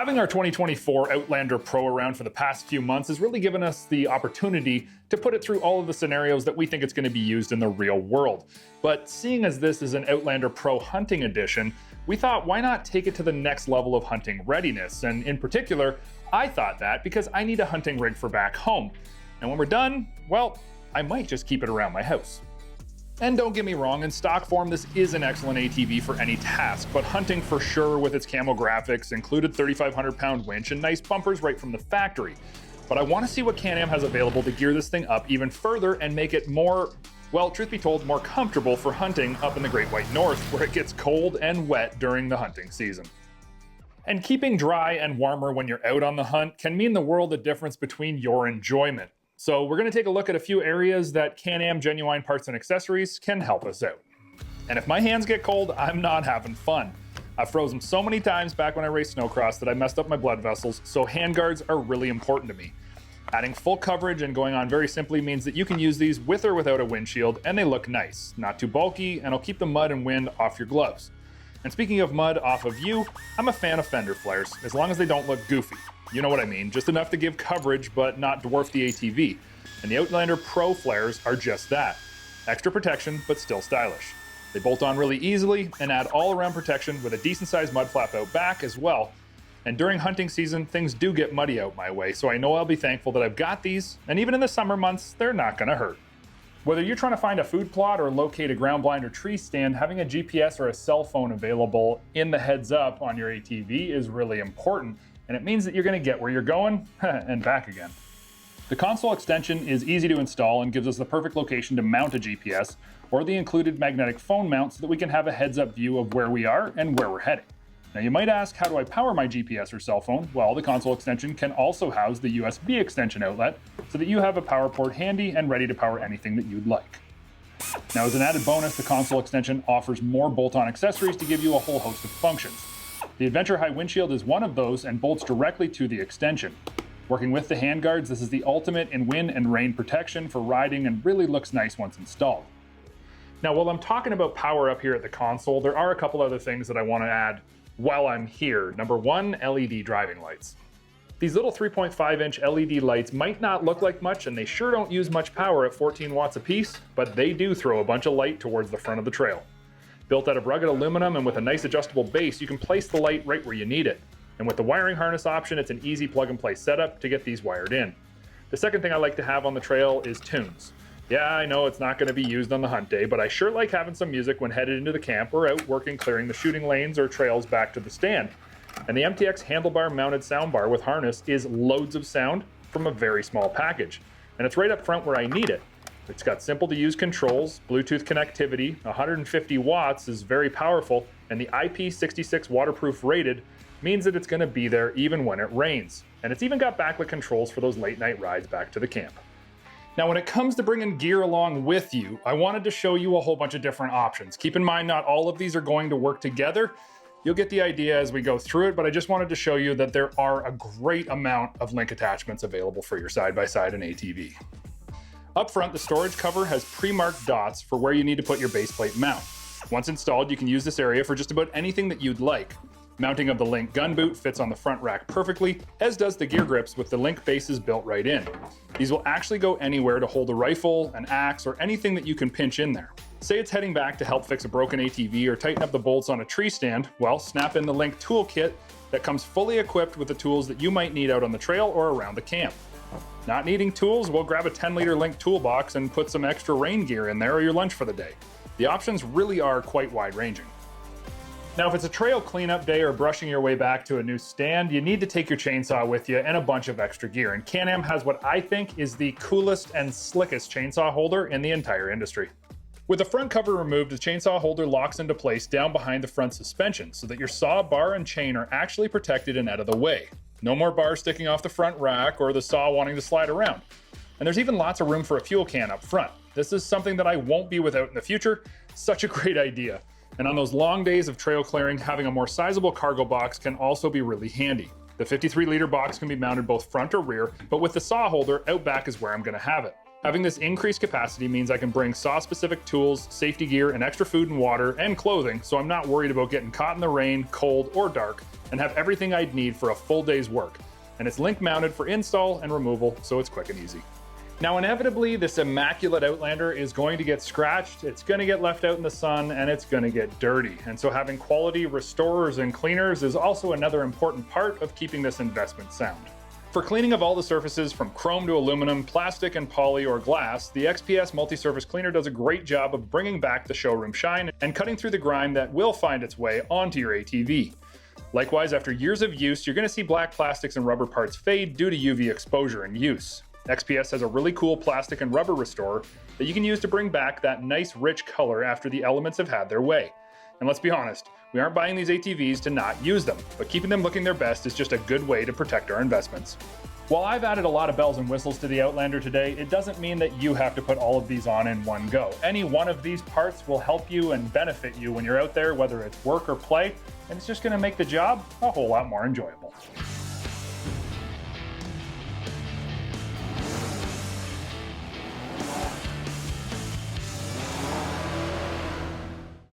Having our 2024 Outlander Pro around for the past few months has really given us the opportunity to put it through all of the scenarios that we think it's going to be used in the real world. But seeing as this is an Outlander Pro hunting edition, we thought why not take it to the next level of hunting readiness? And in particular, I thought that because I need a hunting rig for back home. And when we're done, well, I might just keep it around my house. And don't get me wrong, in stock form, this is an excellent ATV for any task, but hunting for sure with its camo graphics, included 3,500 pound winch, and nice bumpers right from the factory. But I want to see what Can-Am has available to gear this thing up even further and make it more, well, truth be told, more comfortable for hunting up in the Great White North, where it gets cold and wet during the hunting season. And keeping dry and warmer when you're out on the hunt can mean the world of difference between your enjoyment. So we're going to take a look at a few areas that Can-Am Genuine Parts and Accessories can help us out. And if my hands get cold, I'm not having fun. I've frozen so many times back when I raced snowcross that I messed up my blood vessels, so handguards are really important to me. Adding full coverage and going on very simply means that you can use these with or without a windshield, and they look nice, not too bulky, and will keep the mud and wind off your gloves. And speaking of mud off of you, I'm a fan of fender flares, as long as they don't look goofy. You know what I mean, just enough to give coverage but not dwarf the ATV. And the Outlander Pro flares are just that. Extra protection, but still stylish. They bolt on really easily and add all-around protection with a decent-sized mud flap out back as well. And during hunting season, things do get muddy out my way, so I know I'll be thankful that I've got these, and even in the summer months, they're not gonna hurt. Whether you're trying to find a food plot or locate a ground blind or tree stand, having a GPS or a cell phone available in the heads-up on your ATV is really important, and it means that you're going to get where you're going and back again. The console extension is easy to install and gives us the perfect location to mount a GPS or the included magnetic phone mount so that we can have a heads-up view of where we are and where we're heading. Now you might ask, how do I power my GPS or cell phone? Well, the console extension can also house the USB extension outlet so that you have a power port handy and ready to power anything that you'd like. Now as an added bonus, the console extension offers more bolt-on accessories to give you a whole host of functions. The Adventure High windshield is one of those and bolts directly to the extension. Working with the handguards, this is the ultimate in wind and rain protection for riding and really looks nice once installed. Now while I'm talking about power up here at the console, there are a couple other things that I want to add while I'm here. Number one, LED driving lights. These little 3.5-inch LED lights might not look like much, and they sure don't use much power at 14 watts apiece, but they do throw a bunch of light towards the front of the trail. Built out of rugged aluminum and with a nice adjustable base, you can place the light right where you need it. And with the wiring harness option, it's an easy plug-and-play setup to get these wired in. The second thing I like to have on the trail is tunes. Yeah, I know it's not going to be used on the hunt day, but I sure like having some music when headed into the camp or out working clearing the shooting lanes or trails back to the stand. And the MTX handlebar mounted soundbar with harness is loads of sound from a very small package. And it's right up front where I need it. It's got simple to use controls, Bluetooth connectivity, 150 watts is very powerful, and the IP66 waterproof rated means that it's going to be there even when it rains. And it's even got backlit controls for those late night rides back to the camp. Now when it comes to bringing gear along with you, I wanted to show you a whole bunch of different options. Keep in mind not all of these are going to work together. You'll get the idea as we go through it, but I just wanted to show you that there are a great amount of link attachments available for your side-by-side and ATV. Up front, the storage cover has pre-marked dots for where you need to put your base plate mount. Once installed, you can use this area for just about anything that you'd like. Mounting of the Link gun boot fits on the front rack perfectly, as does the gear grips with the Link bases built right in. These will actually go anywhere to hold a rifle, an axe, or anything that you can pinch in there. Say it's heading back to help fix a broken ATV or tighten up the bolts on a tree stand, well, snap in the Link toolkit that comes fully equipped with the tools that you might need out on the trail or around the camp. Not needing tools? Well, grab a 10-liter Link toolbox and put some extra rain gear in there or your lunch for the day. The options really are quite wide-ranging. Now, if it's a trail cleanup day or brushing your way back to a new stand, you need to take your chainsaw with you and a bunch of extra gear. And Can-Am has what I think is the coolest and slickest chainsaw holder in the entire industry. With the front cover removed, the chainsaw holder locks into place down behind the front suspension so that your saw, bar, and chain are actually protected and out of the way. No more bars sticking off the front rack or the saw wanting to slide around. And there's even lots of room for a fuel can up front. This is something that I won't be without in the future. Such a great idea. And on those long days of trail clearing, having a more sizable cargo box can also be really handy. The 53-liter box can be mounted both front or rear, but with the saw holder, out back is where I'm going to have it. Having this increased capacity means I can bring saw-specific tools, safety gear, and extra food and water and clothing, so I'm not worried about getting caught in the rain, cold, or dark, and have everything I'd need for a full day's work. And it's link mounted for install and removal, so it's quick and easy. Now, inevitably, this immaculate Outlander is going to get scratched, it's going to get left out in the sun, and it's going to get dirty. And so having quality restorers and cleaners is also another important part of keeping this investment sound. For cleaning of all the surfaces from chrome to aluminum, plastic and poly or glass, the XPS multi-surface cleaner does a great job of bringing back the showroom shine and cutting through the grime that will find its way onto your ATV. Likewise, after years of use, you're going to see black plastics and rubber parts fade due to UV exposure and use. XPS has a really cool plastic and rubber restorer that you can use to bring back that nice rich color after the elements have had their way. And let's be honest, we aren't buying these ATVs to not use them, but keeping them looking their best is just a good way to protect our investments. While I've added a lot of bells and whistles to the Outlander today, it doesn't mean that you have to put all of these on in one go. Any one of these parts will help you and benefit you when you're out there, whether it's work or play, and it's just going to make the job a whole lot more enjoyable.